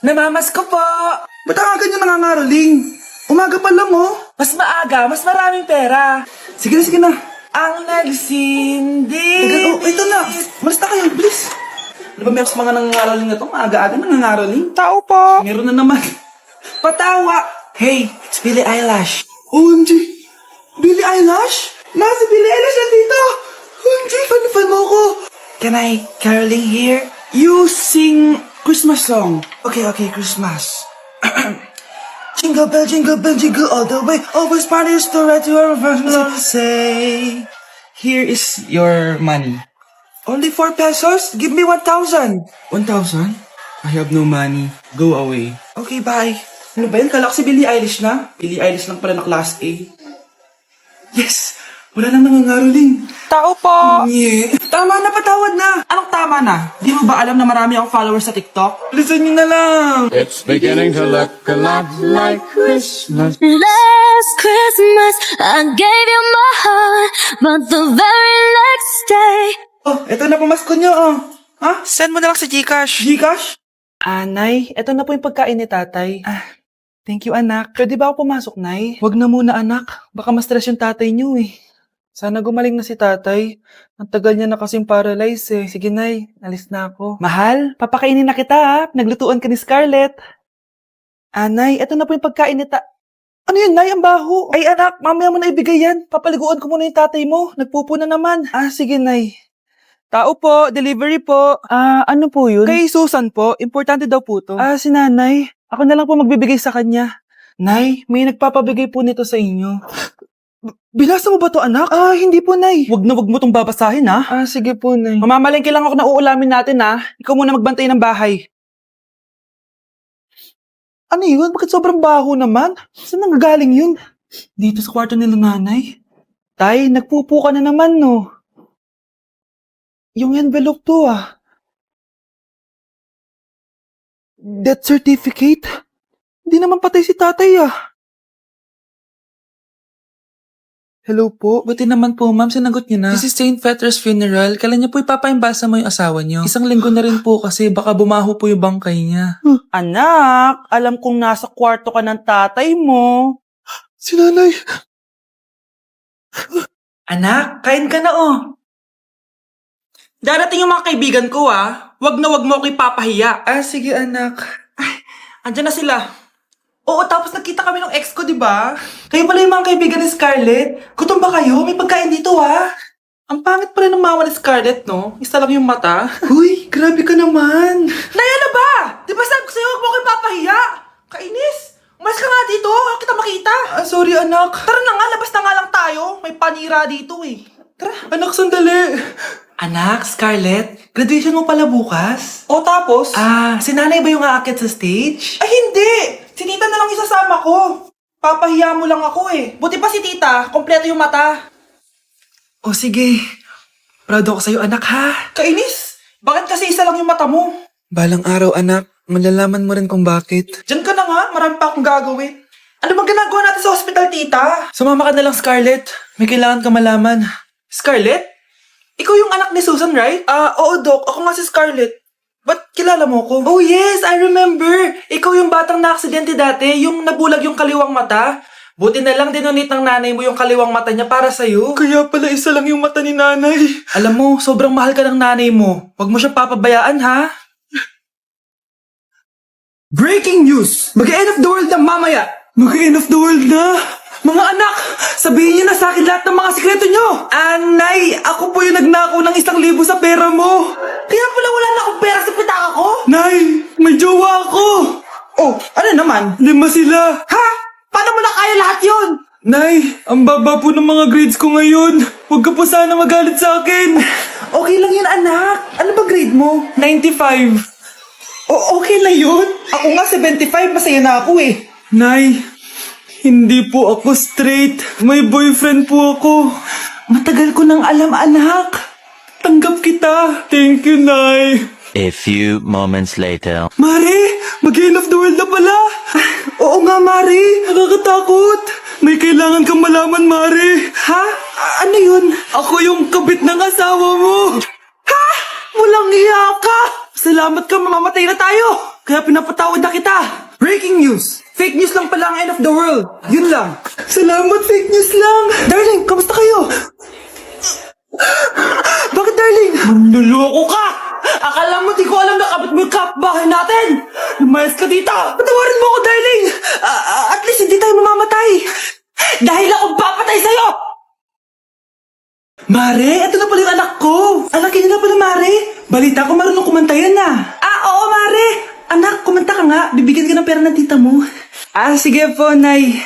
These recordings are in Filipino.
Namamas ko po! Ba't ang aga niyo nangangaroling? Umaga pa lang, oh. Mas maaga, mas maraming pera. Sige na, sige na. Ang nagsindi. Oh, ito na. Malis na kayo, please. Ano ba meron sa mga nangangaroling na to? Maaga-aga nangangaroling. Tao po. Meron na naman. Patawa. Hey, it's Billie Eilish. OMG! Billie Eilish? Nasa Billie Eilish nandito! OMG, fan mo ko! Can I caroling here? You sing Christmas song. Okay, Christmas. Jingle bell, jingle all the way. Always parties to ride to our first love. Say, here is your money. Only 4 pesos? Give me 1,000. 1,000? I have no money. Go away. Okay, bye. Ano ba yun? Kala ko si Billie Eilish na. Billie Eilish lang pala na class A. Yes! Wala nang nangangaroling. Tao po. Yeah. Tama na, patawad na. Anong tama na? Di mo ba alam na marami akong followers sa TikTok? Listen nyo na lang. It's beginning to look a lot like Christmas. Last Christmas, I gave you my heart, but the very next day, Oh, eto na pamasko nyo, oh. Ha? Send mo na lang sa Gcash. Gcash? Nay, eto na po yung pagkain ni tatay. Thank you, anak. Pwede ba ako pumasok, Nay? Wag na muna, anak. Baka ma-stress yung tatay niyo eh. Sana gumaling na si tatay. Ang tagal niya na kasing paralyzed eh. Sige, Nay. Alis na ako. Mahal, papakainin na kita ha. Naglutuan ka ni Scarlett. Nay, eto na po yung pagkain ni Ano yun, Nay? Ang baho. Ay, anak, mamaya mo na ibigay yan. Papaliguan ko muna yung tatay mo. Nagpupo na naman. Sige, Nay. Tao po, delivery po. Ano po yun? Kay Susan po, importante daw po to. Si nanay. Ako na lang po magbibigay sa kanya. Nay, may nagpapabigay po nito sa inyo. Binasa mo ba to, anak? Hindi po, Nay. Wag mo tong babasahin, ha? Sige po, Nay. Mamamalengke lang ako na uulamin natin, ha? Ikaw muna magbantay ng bahay. Ano yun? Bakit sobrang baho naman? Saan nanggagaling yun? Dito sa kwarto nila nanay. Tay, nagpupo ka na naman, no? Yung envelope to, Death certificate? Hindi naman patay si tatay, Hello po. Buti naman po, ma'am. Sinagot niyo na. This is St. Peter's Funeral. Kailan niyo po ipapaimbasa mo yung asawa niyo? Isang linggo na rin po kasi baka bumaho po yung bangkay niya. Anak, alam kong nasa kwarto ka ng tatay mo. Si nanay. Anak, kain ka na, Darating yung mga kaibigan ko, Wag na wag mo ako ipapahiya. Sige, anak. Ay, andyan na sila. Oo, tapos nagkita kami ng ex ko, di ba? Kayo pala yung mga kaibigan ni Scarlett. Gutom ba kayo? May pagkain dito, Ang pangit pa rin ng mama ni Scarlett, no? Isa lang yung mata. Uy, grabe ka naman. Naya na ba? Di ba sabi ko sa'yo, wag mo ako ipapahiya? Kainis. Umalis ka nga dito. Huwag kita makita. Sorry, anak. Tara na nga, labas na nga lang tayo. May panira dito, Tara. Anak, sandali. Anak, Scarlett, graduation mo pala bukas? O tapos? Si nanay ba yung aakyat sa stage? Ay, hindi! Si tita na lang isasama ko. Papahiya mo lang ako Buti pa si tita, kompleto yung mata. O sige, proud ako sa'yo anak ha. Kainis! Bakit kasi isa lang yung mata mo? Balang araw anak, malalaman mo rin kung bakit. Diyan ka na nga, marami pa akong gagawin. Ano bang ginagawa natin sa hospital, tita? Sumama ka na lang, Scarlett. May kailangan ka malaman. Scarlett? Ikaw yung anak ni Susan, right? Oo, Doc. Ako nga si Scarlett. Ba't kilala mo ko? Oh, yes! I remember! Ikaw yung batang na-aksidente dati, yung nabulag yung kaliwang mata. Buti na lang dinonate ng nanay mo yung kaliwang mata niya para sa'yo. Kaya pala isa lang yung mata ni nanay. Alam mo, sobrang mahal ka ng nanay mo. Huwag mo siyang papabayaan, ha? Breaking news! Mag-end of the world na mamaya! Mag-end of the world na! Mga anak! Sabihin niyo na sa akin lahat ng mga sikreto niyo! Nay! Ako po yung nagnakaw ng 1,000 sa pera mo! Kaya pala wala na akong pera sa pitaka ko. Nay! May jowa ako! Oh, ano naman? 5 sila! Ha? Paano mo na kaya lahat yun? Nay! Ang baba po ng mga grades ko ngayon! Huwag ka po sana magalit sa akin! Okay lang yun, anak. Ano ba grade mo? 95! Okay na yun. Ako nga 75, masaya na ako Nay! Hindi po ako straight. May boyfriend po ako. Matagal ko nang alam, anak. Tanggap kita. Thank you, Nay. A few moments later. Mari, mag-end of the world na pala. Oo nga, Mari. Nakakatakot. May kailangan kang malaman, Mari. Ha? Ano yun? Ako yung kabit ng asawa mo. Ha? Walang iya ka. Salamat ka, mamamatay na tayo. kaya pinapatawad na kita. Breaking news! Fake news lang pala ang end of the world. Yun lang. Salamat, fake news lang. Darling, kamusta kayo? Bakit, darling? Manluloko ka! Akala mo di ko alam na kapit mo yung kapbahay natin! Lumayas ka dito! Patawarin mo ako, darling! At least hindi tayo mamamatay! Dahil akong papatay sa'yo! Mare, ito na pala yung anak ko! Anak niyo na pala, Mare! Balita ko marunong kumanta yan na! Oo, Mare! Anak, kumanta ka nga! Bibigyan ka ng pera ng tita mo! Sige po, Nay!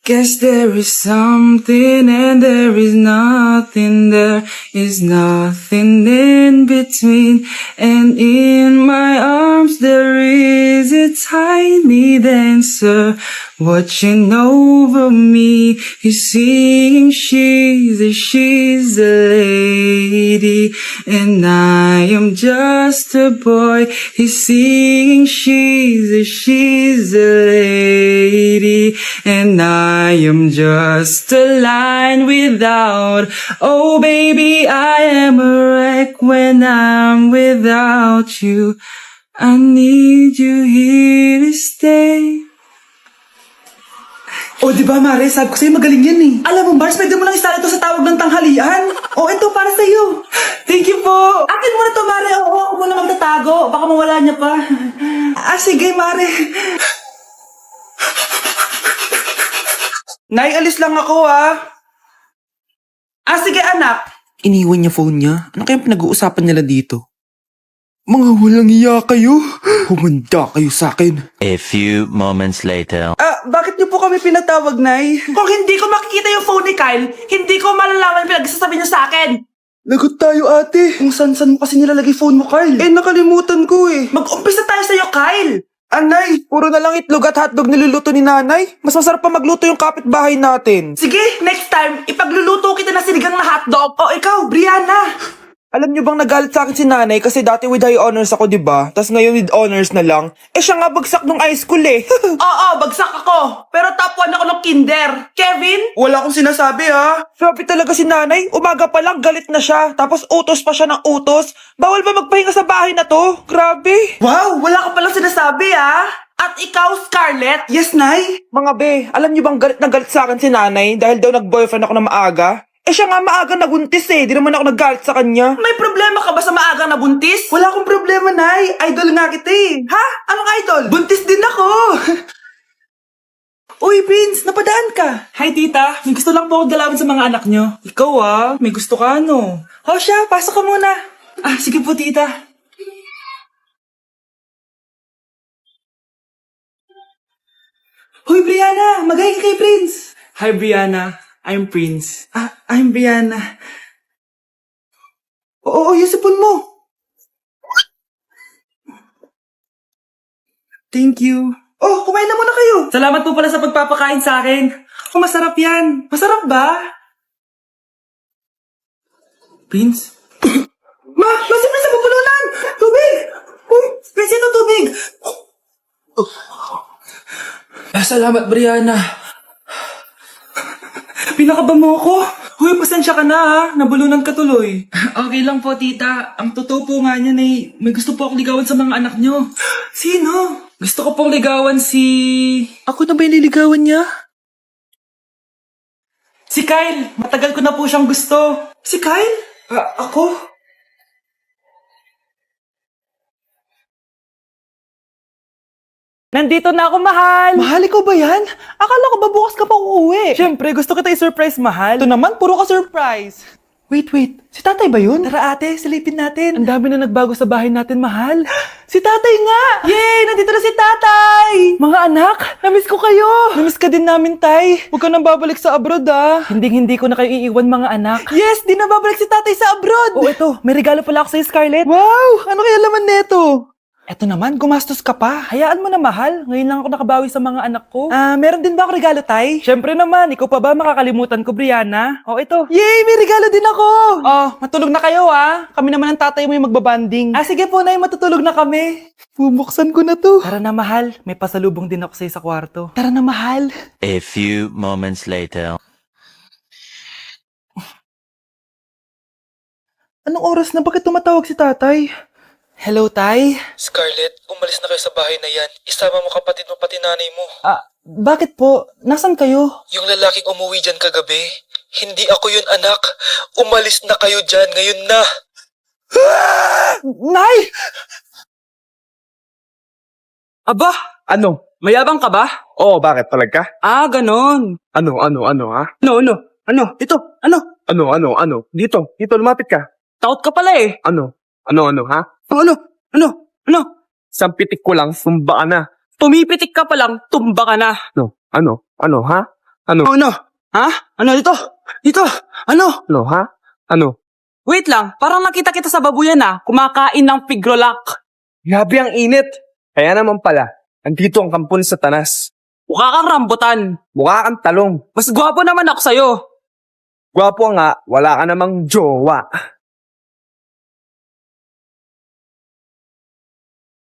Guess there is something and there is nothing, there is nothing in between, and in my arms there is a tiny dancer watching over me. He's singing she's a lady, and I am just a boy. He's singing she's a lady, and I am just a line without. Oh baby, I am a wreck when I'm without you. I need you here to stay. Oh, di ba, Mare? Sabi ko sa'yo magaling yan eh. Alam mo, Bars, pwede mo lang isala ito sa tawag ng tanghalian. Oh, ito para sa'yo. Thank you po. Akin mo na to, Mare. Oo, ako muna magtatago. Baka mawala niya pa. Sige, Mare. Nay, alis lang ako, sige, anak. Iniwan niya phone niya. Ano kayang pinag-uusapan nila dito? Mga walang iya kayo. Humanda kayo sa akin. A few moments later. Bakit niyo po kami pinatawag, Nay? Kung hindi ko makikita yung phone ni Kyle, hindi ko malalaman pinagsasabi niyo sa akin. Lagot tayo, ate. Kung san-san mo kasi nilalagay phone mo, Kyle? Nakalimutan ko eh. Mag-umpisa tayo sa'yo, Kyle. Anay, puro na lang itlog at hotdog niluluto ni nanay. Mas masarap pa magluto yung kapitbahay natin. Sige, next time, ipagluluto kita na sinigang na hotdog. O ikaw, Brianna. Alam niyo bang nagalit sa akin si nanay kasi dati with high honors ako, diba? Tapos ngayon with honors na lang. Siya nga bagsak nung high school eh. Oo, bagsak ako. Pero top 1 ako ng kinder. Kevin? Wala akong sinasabi ha. Sabi talaga si nanay, umaga pa lang galit na siya. Tapos utos pa siya ng utos. Bawal ba magpahinga sa bahay na to? Grabe. Wow, wala ka palang sinasabi ha. At ikaw, Scarlett? Yes, Nay? Mga be, alam niyo bang galit na galit sa akin si nanay dahil daw nag-boyfriend ako na maaga? Siya nga maaga nabuntis eh. Di naman ako naggalit sa kanya. May problema ka ba sa maaga nabuntis? Wala akong problema, Nay. Idol nga kita eh. Ha? Anong idol? Buntis din ako. Uy, Prince, napadaan ka. Hi, tita. May gusto lang po ako dalawin sa mga anak nyo. Ikaw may gusto ka ano? Siya, pasok ka muna. Sige po, tita. Hoy, Brianna! Magaling kay Prince! Hi, Brianna. I'm Prince. I'm Brianna. Oo, yung sipon mo. Thank you. Kumain na muna kayo. Salamat po pala sa pagpapakain sa akin. Masarap yan. Masarap ba? Prince? Masip na sa pupulunan! Tubig! Prince, ito tubig! Salamat, Brianna. Pinakaba mo ako? Huy, pasensya ka na ha. Nabulunan ka tuloy. Okay lang po, tita. Ang totoo po nga niyan may gusto po akong ligawan sa mga anak nyo. Sino? Gusto ko pong ligawan si... Ako na ba yung niligawan niya? Si Kyle. Matagal ko na po siyang gusto. Si Kyle? Ako? Nandito na ako, mahal! Mahal, ikaw ba yan? Akala ko ba bukas ka pa uuwi? Siyempre, gusto kita i-surprise, mahal. Ito naman, puro ka surprise. Wait. Si tatay ba yun? Tara ate, silipin natin. Ang dami na nagbago sa bahay natin, mahal. Si tatay nga! Yay! Nandito na si tatay! Mga anak, namiss ko kayo! Namiss ka din namin, tay. Huwag ka nang babalik sa abroad, Hindi ko na kayo iiwan, mga anak. Yes! Di na babalik si tatay sa abroad! Ito, may regalo pala ako sa'yo, Scarlett. Wow! Ano kaya laman neto? Eto naman, gumastos ka pa. Hayaan mo na, mahal. Ngayon lang ako nakabawi sa mga anak ko. Meron din ba ako regalo, tay? Siyempre naman, ikaw pa ba makakalimutan ko, Brianna? Ito. Yay! May regalo din ako! Matulog na kayo, Kami naman ang tatay mo yung magbabanding. Sige po, Nay, matutulog na kami. Bubuksan ko na to. Tara na, mahal. May pasalubong din ako sa'yo sa kwarto. Tara na, mahal. A few moments later. Anong oras na? Bakit tumatawag si tatay? Hello, Tay? Scarlett, umalis na kayo sa bahay na yan. Isama mo kapatid mo pati nanay mo. Bakit po? Nasaan kayo? Yung lalaking umuwi dyan kagabi, hindi ako yun anak. Umalis na kayo dyan ngayon na. Nay! Aba, ano? Mayabang ka ba? Oo, bakit? Talag ka? Ganon. Ano, ha? Ano? Dito, ano? Ano? Dito, lumapit ka. Takot ka pala eh. Ano, ha? Ano? Isang pitik ko lang, sumba ka na. Pumipitik ka pa lang, tumba ka na. Ano, ha? Ano? Ha? Ano dito? Dito? Ano? Ano, ha? Ano? Wait lang, parang nakita kita sa babuyan kumakain ng pigrolak. Grabe ang init. Kaya naman pala, andito ang kampon sa tanas. Mukha kang rambutan. Mukha kang talong. Mas gwapo naman ako sa'yo. Gwapo nga, wala ka namang jowa.